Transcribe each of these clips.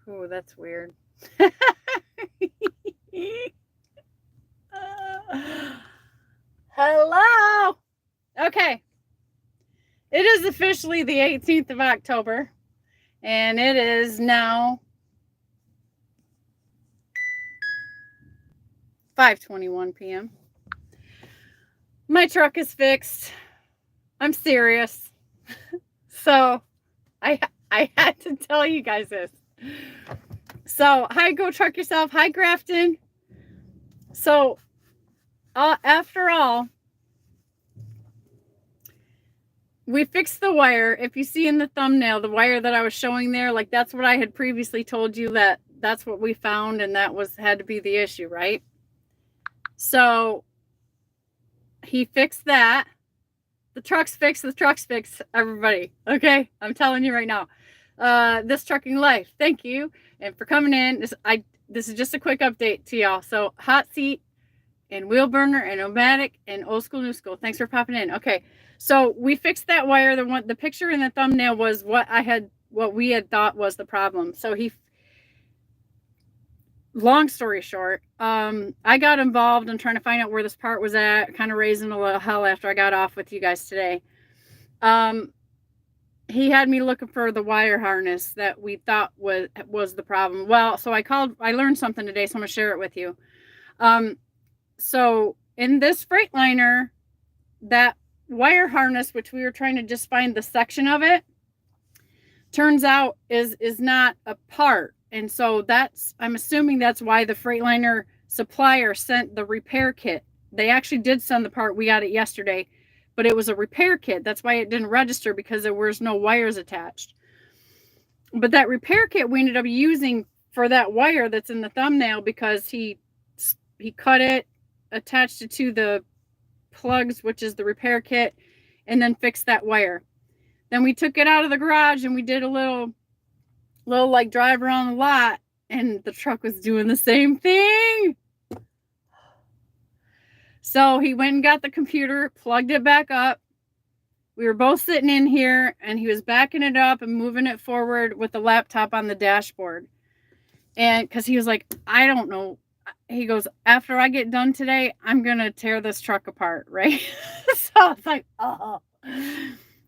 Oh, that's weird. Hello. Okay. It is officially the 18th of October, and it is now 5:21 p.m. My truck is fixed. I'm serious. So, I I had to tell you guys this. So, hi, Go Truck Yourself. Hi, Grafton. So, after all, we fixed the wire. If you see in the thumbnail, the wire that I was showing there, like that's what I had previously told you, that that's what we found and that was had to be the issue, right? So he fixed that. The truck's fixed, everybody. Okay? I'm telling you right now. This trucking life. Thank you. And for coming in. This is just a quick update to y'all. So hot seat and wheel burner and nomadic and old school new school. Thanks for popping in. Okay. So we fixed that wire. The picture in the thumbnail was what we had thought was the problem. So long story short, I got involved in trying to find out where this part was at, kind of raising a little hell after I got off with you guys today. He had me looking for the wire harness that we thought was the problem. Well, so I learned something today, so I'm gonna share it with you. So in this Freightliner, that wire harness, which we were trying to just find the section of it, turns out is not a part. And so I'm assuming that's why the Freightliner supplier sent the repair kit. They actually did send the part. We got it yesterday, but it was a repair kit. That's why it didn't register, because there was no wires attached. But that repair kit we ended up using for that wire that's in the thumbnail, because he cut it, attached it to the plugs, which is the repair kit, and then fixed that wire. Then we took it out of the garage and we did a little like drive around the lot, and the truck was doing the same thing. So he went and got the computer, plugged it back up. We were both sitting in here, and he was backing it up and moving it forward with the laptop on the dashboard. And because he was like, I don't know. He goes, after I get done today, I'm going to tear this truck apart, right? So I was like, oh.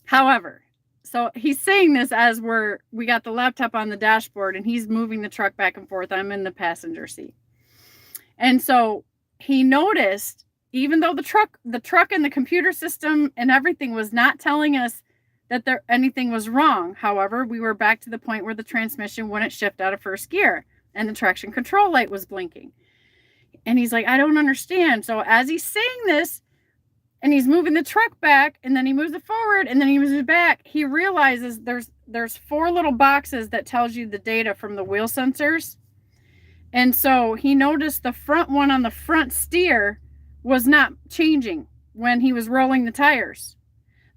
However, so he's saying this as we got the laptop on the dashboard, and he's moving the truck back and forth. I'm in the passenger seat. And so he noticed, even though the truck and the computer system and everything was not telling us that anything was wrong. However, we were back to the point where the transmission wouldn't shift out of first gear and the traction control light was blinking. And he's like, I don't understand. So as he's saying this, and he's moving the truck back, and then he moves it forward, and then he moves it back, he realizes there's 4 little boxes that tells you the data from the wheel sensors. And so he noticed the front one on the front steer was not changing when he was rolling the tires.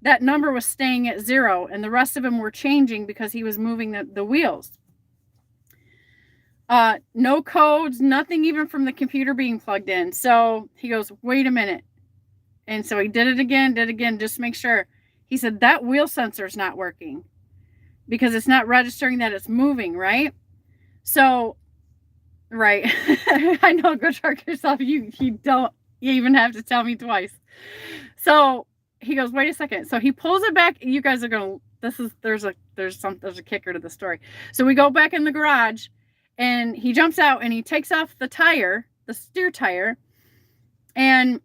That number was staying at 0, and the rest of them were changing because he was moving the wheels. No codes, nothing even from the computer being plugged in. So he goes, wait a minute. And so he did it again, just to make sure. He said, that wheel sensor is not working because it's not registering that it's moving, right? So, right. I know, Go Truck Yourself. You don't even have to tell me twice. So he goes, wait a second. So he pulls it back. You guys are going to, there's a kicker to the story. So we go back in the garage, and he jumps out and he takes off the tire, the steer tire. And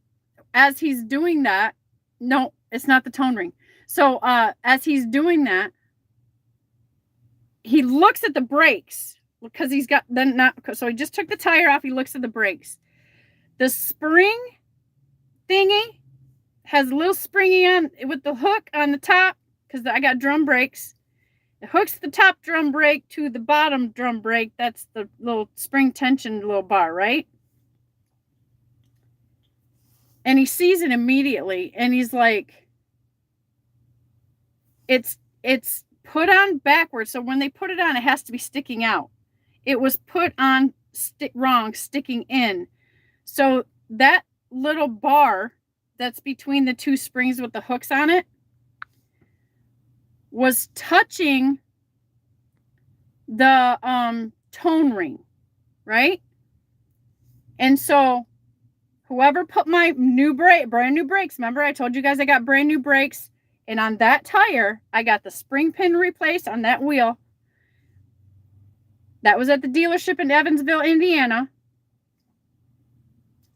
as he's doing that, no, it's not the tone ring. So as he's doing that, he looks at the brakes, because he's got so he just took the tire off. He looks at the brakes. The spring thingy has a little springy on with the hook on the top, because I got drum brakes. It hooks the top drum brake to the bottom drum brake. That's the little spring tension little bar, right? And he sees it immediately, and he's like, it's put on backwards. So when they put it on, it has to be sticking out. It was put on wrong, sticking in. So that little bar that's between the 2 springs with the hooks on it was touching the tone ring, right? And so whoever put my brand new brakes, remember I told you guys I got brand new brakes, and on that tire, I got the spring pin replaced on that wheel. That was at the dealership in Evansville, Indiana.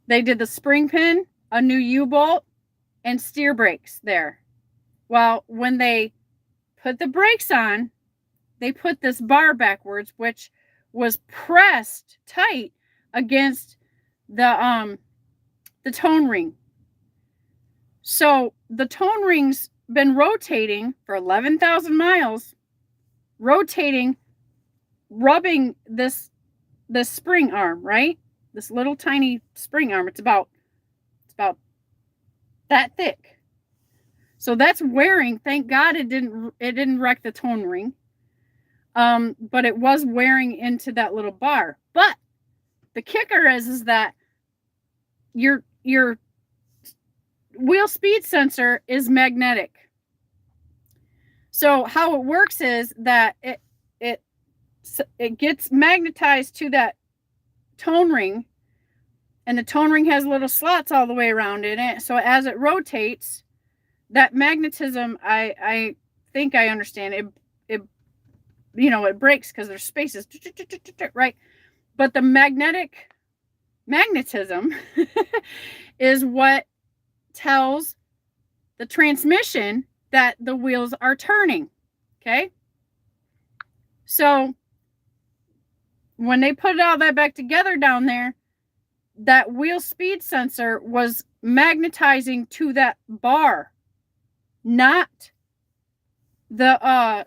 They did the spring pin, a new U-bolt, and steer brakes there. Well, when they put the brakes on, they put this bar backwards, which was pressed tight against the tone ring. So the tone ring's been rotating for 11,000 miles, rotating, rubbing this spring arm, right? This little tiny spring arm. It's about that thick. So that's wearing. Thank God it didn't wreck the tone ring. But it was wearing into that little bar. But the kicker is that your wheel speed sensor is magnetic. So how it works is that it gets magnetized to that tone ring, and the tone ring has little slots all the way around in it. So as it rotates, that magnetism, I think I understand it. It breaks because there's spaces, right? But the magnetism is what tells the transmission that the wheels are turning. Okay. So when they put all that back together down there, that wheel speed sensor was magnetizing to that bar, not the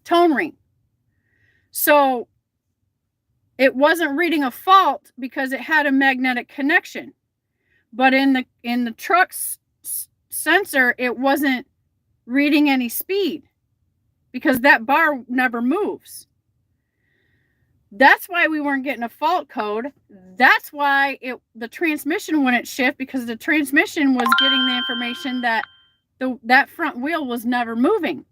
tone ring. So it wasn't reading a fault because it had a magnetic connection. But in the truck's sensor, it wasn't reading any speed because that bar never moves. That's why we weren't getting a fault code. That's why the transmission wouldn't shift, because the transmission was getting the information that that front wheel was never moving.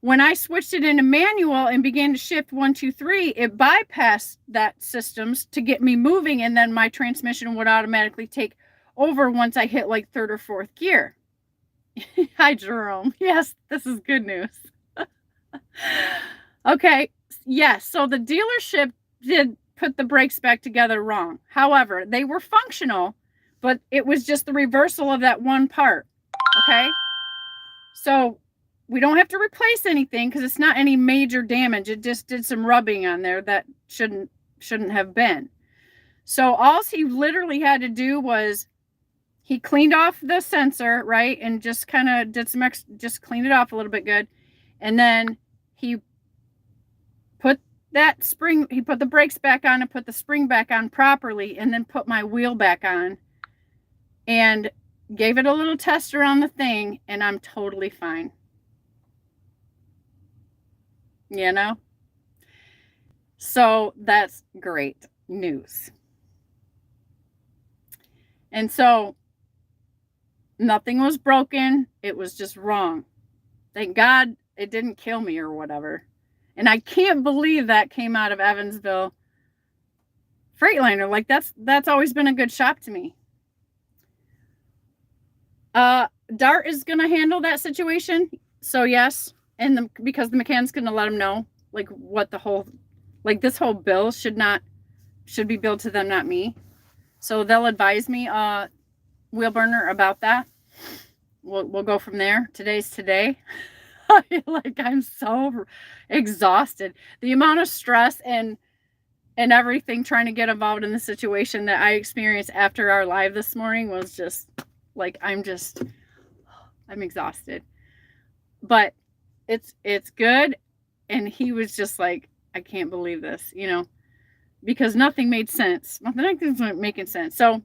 When I switched it into manual and began to shift 1, 2, 3, it bypassed that systems to get me moving, and then my transmission would automatically take over once I hit like 3rd or 4th gear. Hi, Jerome. Yes, this is good news. Okay. Yes. So the dealership did put the brakes back together wrong. However, they were functional, but it was just the reversal of that one part. Okay. So we don't have to replace anything because it's not any major damage. It just did some rubbing on there that shouldn't have been. So all he literally had to do was he cleaned off the sensor, right? And just kind of did some just cleaned it off a little bit good. And then he put the brakes back on and put the spring back on properly, and then put my wheel back on and gave it a little test around the thing, and I'm totally fine. So that's great news. And so nothing was broken. It was just wrong. Thank God it didn't kill me or whatever. And I can't believe that came out of Evansville Freightliner. Like that's always been a good shop to me. Dart is going to handle that situation. So yes. And because the mechanic's going to let them know like what this whole bill should be billed to them, not me. So they'll advise me, Wheel Burner, about that. We'll go from there. Today's today. I feel like I'm so exhausted. The amount of stress and everything trying to get involved in the situation that I experienced after our live this morning was just like, I'm exhausted. But it's good. And he was just like, I can't believe this, because nothing made sense. Nothing was making sense. So,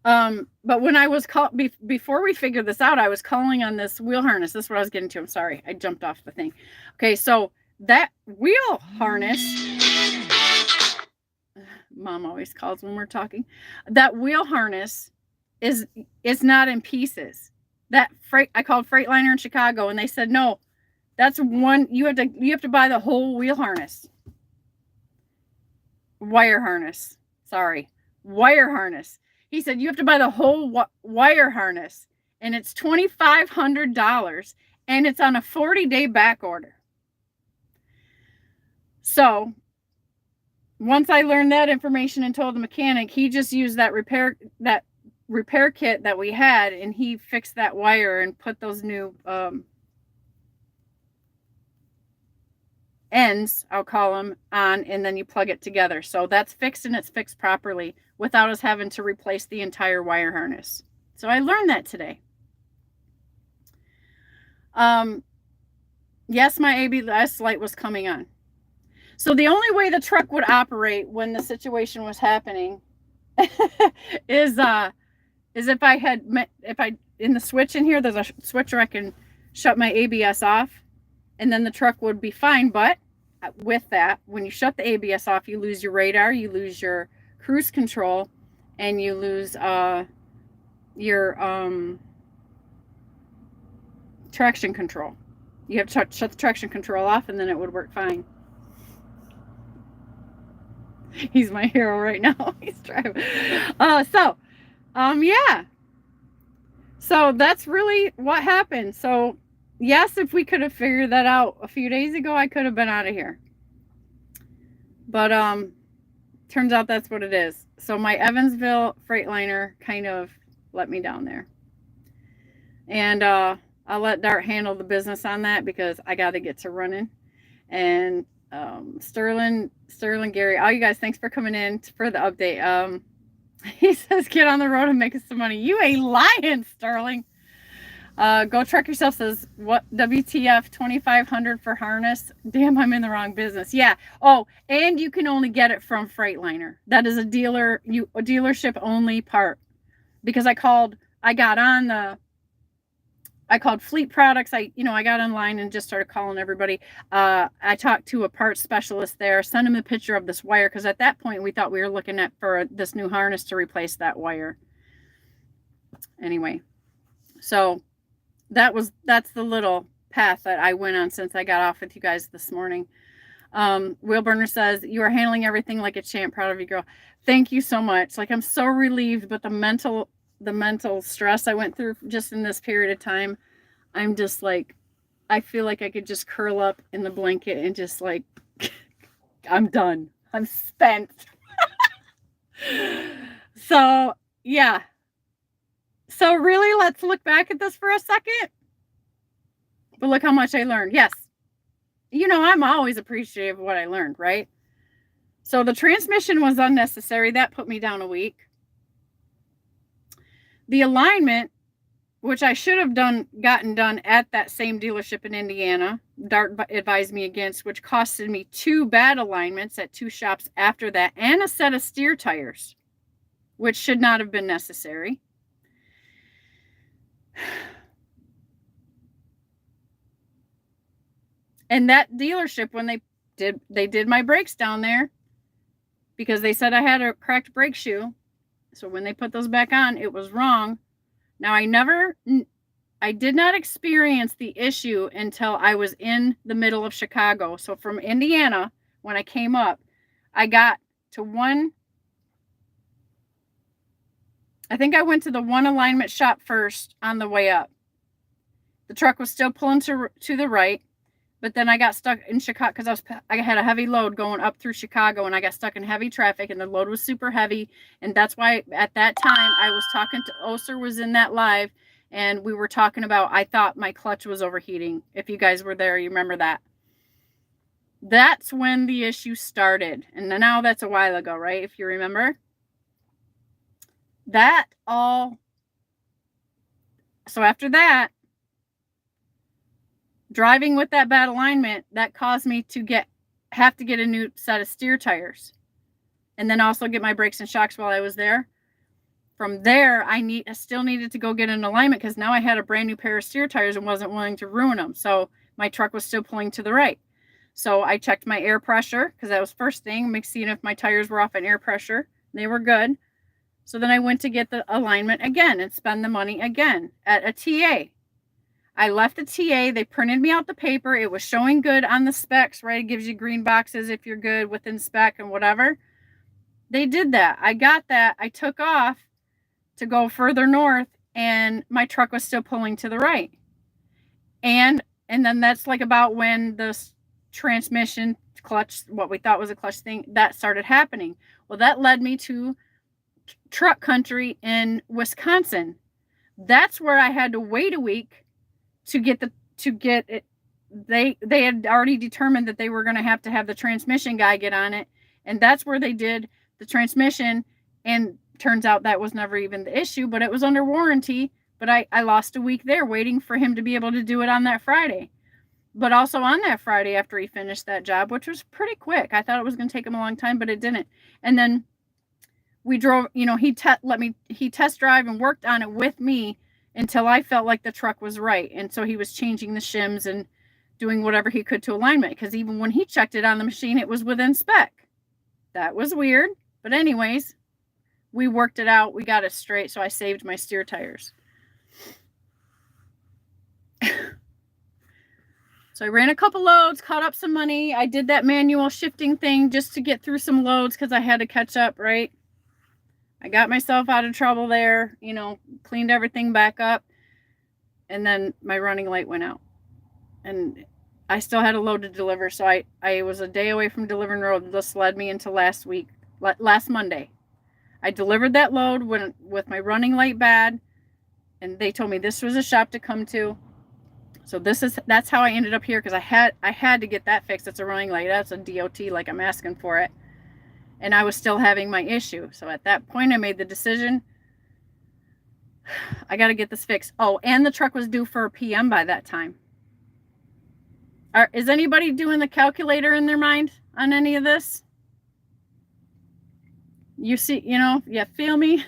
but when I was before we figured this out, I was calling on this wheel harness. This is what I was getting to. I'm sorry. I jumped off the thing. Okay. So that wheel harness, Mom always calls when we're talking, that wheel harness is not in pieces. I called Freightliner in Chicago, and they said, no, That's one. You have to buy the whole wheel harness. Wire harness. Sorry. Wire harness. He said you have to buy the whole wire harness, and it's $2,500, and it's on a 40-day back order. So once I learned that information and told the mechanic, he just used that repair kit that we had, and he fixed that wire and put those new ends, I'll call them, on, and then you plug it together. So that's fixed, and it's fixed properly without us having to replace the entire wire harness. So I learned that today. Yes, my ABS light was coming on. So the only way the truck would operate when the situation was happening is if I in the switch in here, there's a switch where I can shut my ABS off, and then the truck would be fine. But with that, when you shut the ABS off, you lose your radar, you lose your cruise control, and you lose your traction control. You have to shut the traction control off, and then it would work fine. He's my hero right now. He's driving. Yeah. So that's really what happened. So yes, if we could have figured that out a few days ago, I could have been out of here. But turns out that's what it is. So my Evansville Freightliner kind of let me down there. And I'll let Dart handle the business on that because I got to get to running. And Sterling, Gary, all you guys, thanks for coming in for the update. He says, get on the road and make us some money. You ain't lying, Sterling. Go Truck Yourself says, what, WTF, $2,500 for harness? Damn, I'm in the wrong business. Yeah. Oh, and you can only get it from Freightliner. That is a dealership only part. Because I called Fleet Products. I got online and just started calling everybody. I talked to a parts specialist there, sent him a picture of this wire, because at that point we thought we were looking at for this new harness to replace that wire. Anyway, so that's the little path that I went on since I got off with you guys this morning. Wheelburner says, you are handling everything like a champ. Proud of you, girl. Thank you so much. Like, I'm so relieved, but the mental stress I went through just in this period of time, I'm just like, I feel like I could just curl up in the blanket and just like, I'm done. I'm spent. So, yeah. So really, let's look back at this for a second. But look how much I learned. Yes. I'm always appreciative of what I learned, right? So the transmission was unnecessary. That put me down a week. The alignment, which I should have gotten done at that same dealership in Indiana, Dart advised me against, which costed me 2 bad alignments at 2 shops after that, and a set of steer tires, which should not have been necessary. And that dealership, when they did my brakes down there, because they said I had a cracked brake shoe. So when they put those back on, it was wrong. Now, I did not experience the issue until I was in the middle of Chicago. So from Indiana, when I came up, I got to I think I went to the one alignment shop first on the way up. The truck was still pulling to the right. But then I got stuck in Chicago because I had a heavy load going up through Chicago, and I got stuck in heavy traffic, and the load was super heavy. And that's why at that time I was talking to Oser, was in that live, and we were talking about, I thought my clutch was overheating. If you guys were there, you remember that. That's when the issue started. And now that's a while ago, right? If you remember. So after that, driving with that bad alignment, that caused me to have to get a new set of steer tires, and then also get my brakes and shocks while I was there. From there, I still needed to go get an alignment, because now I had a brand new pair of steer tires and wasn't willing to ruin them. So my truck was still pulling to the right. So I checked my air pressure, because that was first thing, seeing if my tires were off on air pressure. They were good. So then I went to get the alignment again and spend the money again at a TA. I left the TA. They printed me out the paper. It was showing good on the specs, right? It gives you green boxes if you're good within spec and whatever. They did that. I got that. I took off to go further north, and my truck was still pulling to the right. And then that's like about when the transmission clutch, what we thought was a clutch thing, that started happening. Well, that led me to truck country in Wisconsin. That's where I had to wait a week to get it. They had already determined that they were going to have the transmission guy get on it, and that's where they did the transmission. And turns out that was never even the issue, but it was under warranty. But I lost a week there waiting for him to be able to do it on that Friday. But also on that Friday after he finished that job, which was pretty quick. I thought it was going to take him a long time, but it didn't. And then we drove, he test drive and worked on it with me until I felt like the truck was right. And so he was changing the shims and doing whatever he could to alignment, because even when he checked it on the machine, it was within spec. That was weird. But anyways, we worked it out. We got it straight. So I saved my steer tires. So I ran a couple loads, caught up some money. I did that manual shifting thing just to get through some loads because I had to catch up, right? I got myself out of trouble there, cleaned everything back up. And then my running light went out. And I still had a load to deliver. So I was a day away from delivering road. This led me into last Monday. I delivered that load with my running light bad. And they told me this was a shop to come to. So that's how I ended up here, because I had to get that fixed. It's a running light. That's a DOT, like I'm asking for it. And I was still having my issue. So at that point I made the decision, I got to get this fixed. Oh, and the truck was due for a PM by that time. Is anybody doing the calculator in their mind on any of this? You see, you feel me?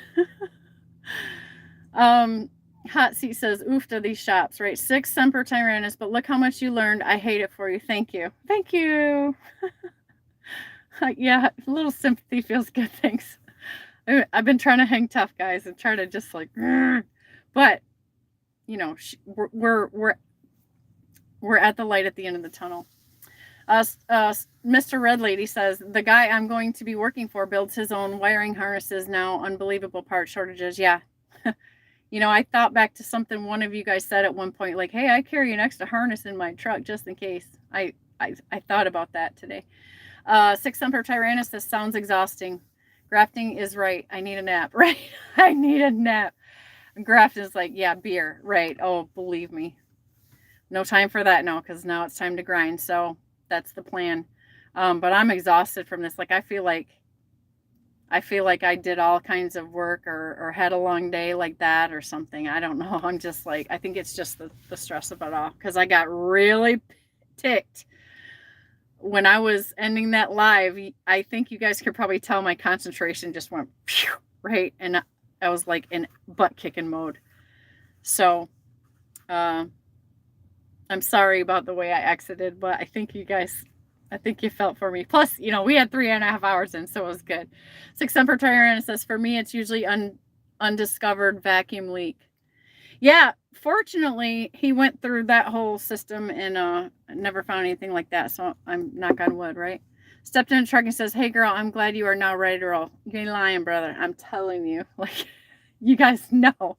Hot Seat says, oof to these shops, right? 6 Semper Tyrannis, but look how much you learned. I hate it for you. Thank you. Thank you. Yeah, a little sympathy feels good. Thanks. I've been trying to hang tough, guys, and try to just but we're at the light at the end of the tunnel. Mr. Red Lady says, the guy I'm going to be working for builds his own wiring harnesses now. Unbelievable part shortages. Yeah. I thought back to something one of you guys said at one point, like, hey, I carry an extra harness in my truck just in case. I thought about that today. 6 Semper Tyrannis, this sounds exhausting. Grafting is right. I need a nap, right? I need a nap. Grafton's like, yeah, beer, right? Oh, believe me. No time for that now, because now it's time to grind. So that's the plan. But I'm exhausted from this. Like, I feel like I did all kinds of work or had a long day like that or something. I don't know. I'm just like, I think it's just the stress of it all, because I got really ticked when I was ending that live. I think you guys could probably tell my concentration just went phew, right, and I was like in butt kicking mode. So I'm sorry about the way I exited, but I think you felt for me. Plus, we had 3.5 hours in, so it was good. 6 Semper Tyrannis says, for me, it's usually undiscovered vacuum leak. Yeah, fortunately, he went through that whole system and never found anything like that. So I'm knock on wood, right? Stepped in a truck and says, hey, girl, I'm glad you are now ready to roll. You ain't lying, brother. I'm telling you. Like, you guys know.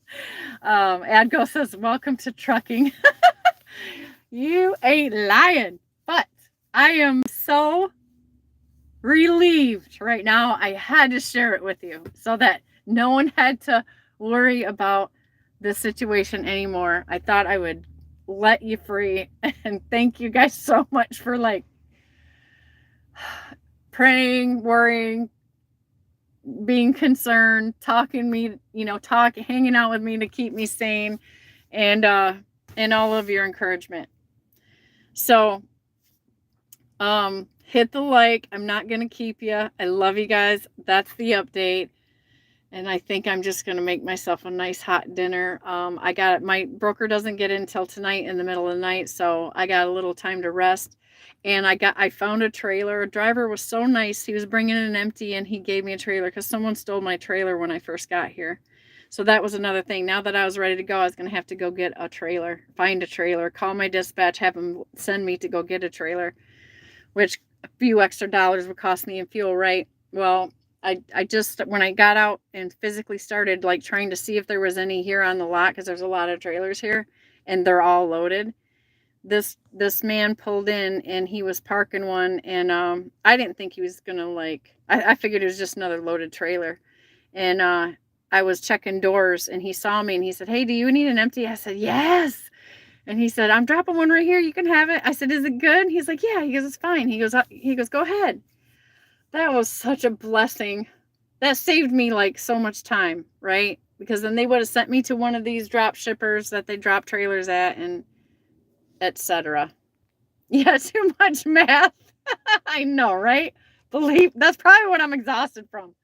Adgo says, welcome to trucking. You ain't lying. But I am so relieved right now. I had to share it with you so that no one had to worry about this situation anymore. I thought I would let you free, and thank you guys so much for praying, worrying, being concerned, hanging out with me to keep me sane, and all of your encouragement. So hit the like. I'm not gonna keep you. I love you guys. That's the update. And I think I'm just going to make myself a nice hot dinner. My broker doesn't get in till tonight in the middle of the night. So I got a little time to rest. And I found a trailer. A driver was so nice. He was bringing in an empty and he gave me a trailer because someone stole my trailer when I first got here. So that was another thing. Now that I was ready to go, I was going to have to go get a trailer, find a trailer, call my dispatch, have them send me to go get a trailer, which a few extra dollars would cost me in fuel, right? Well, I just, when I got out and physically started like trying to see if there was any here on the lot, because there's a lot of trailers here and they're all loaded. This man pulled in and he was parking one, and I didn't think he was gonna like, I figured it was just another loaded trailer. And I was checking doors and he saw me and he said, "Hey, do you need an empty?" I said, "Yes." And he said, "I'm dropping one right here. You can have it." I said, "Is it good?" He's like, "Yeah." He goes, "It's fine." He goes, "Go ahead." That was such a blessing. That saved me like so much time, right? Because then they would have sent me to one of these drop shippers that they drop trailers at, and etc. Yeah, too much math. I know, right? Believe that's probably what I'm exhausted from.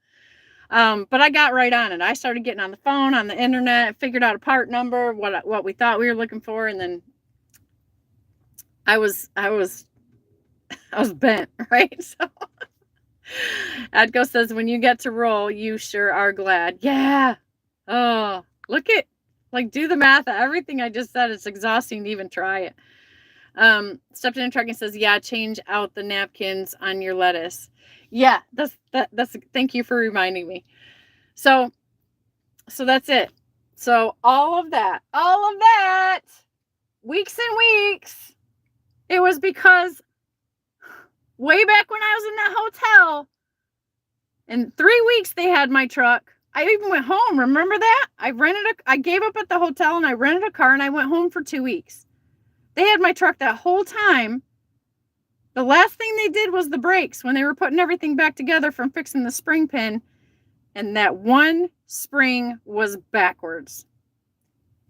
But I got right on it. I started getting on the phone, on the internet, figured out a part number, what we thought we were looking for, and then I was bent, right? So Adko says, when you get to roll, you sure are glad. Yeah. Oh, look at, like, do the math of everything I just said. It's exhausting to even try it. Stepped in a truck and says, "Yeah, change out the napkins on your lettuce." Yeah, that's thank you for reminding me. So that's it. So all of that, weeks and weeks, it was because way back when I was in that hotel, in 3 weeks they had my truck. I even went home. Remember that? I gave up at the hotel and I rented a car and I went home for 2 weeks. They had my truck that whole time. The last thing they did was the brakes when they were putting everything back together from fixing the spring pin, and that one spring was backwards.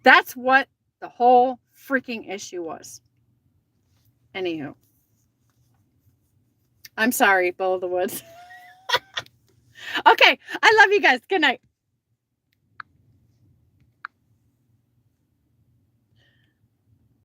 That's what the whole freaking issue was. Anywho, I'm sorry, Bull of the Woods. Okay, I love you guys. Good night.